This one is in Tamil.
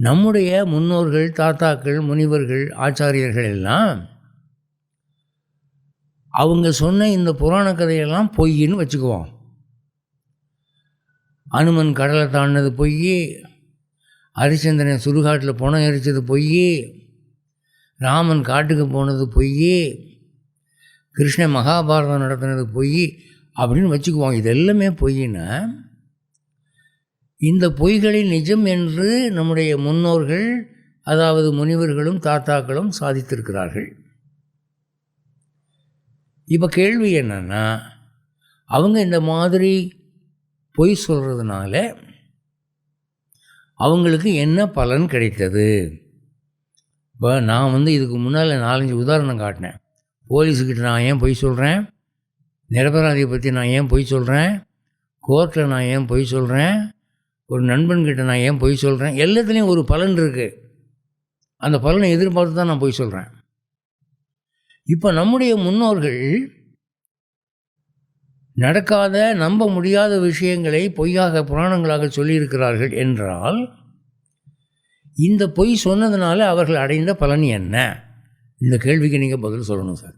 நம்முடைய முன்னோர்கள், தாத்தாக்கள், முனிவர்கள், ஆச்சாரியர்கள் எல்லாம் அவங்க சொன்ன இந்த புராண கதையெல்லாம் பொய்ன்னு வச்சுக்குவோம். அனுமன் கடலை தாண்டினது பொய், ஹரிச்சந்திரன் சுடுகாட்டில் புணம் எரிச்சது பொய், ராமன் காட்டுக்கு போனது பொய், கிருஷ்ணன் மகாபாரதம் நடத்தினது பொய் அப்படின்னு வச்சுக்குவோம். இது எல்லாமே பொய்னா, இந்த பொய்களை நிஜம் என்று நம்முடைய முன்னோர்கள், அதாவது முனிவர்களும் தாத்தாக்களும் சாதித்திருக்கிறார்கள். இப்போ கேள்வி என்னன்னா, அவங்க இந்த மாதிரி பொய் சொல்கிறதுனால அவங்களுக்கு என்ன பலன் கிடைத்தது? இப்போ நான் இதுக்கு முன்னால் 4-5 உதாரணம் காட்டினேன். போலீஸுக்கிட்ட நான் ஏன் பொய் சொல்கிறேன், நிரபராதியை பற்றி நான் ஏன் பொய் சொல்கிறேன், கோர்ட்டில் நான் ஏன் பொய் சொல்கிறேன், ஒரு நண்பன்கிட்ட நான் ஏன் பொய் சொல்கிறேன். எல்லாத்துலேயும் ஒரு பலன் இருக்குது. அந்த பலனை எதிர்பார்த்து தான் நான் பொய் சொல்கிறேன். இப்போ நம்முடைய முன்னோர்கள் நடக்காத, நம்ப முடியாத விஷயங்களை பொய்யாக, புராணங்களாக சொல்லியிருக்கிறார்கள் என்றால், இந்த பொய் சொன்னதுனால அவர்கள் அடைந்த பலன் என்ன? இந்த கேள்விக்கு நீங்கள் பதில் சொல்லணும் சார்.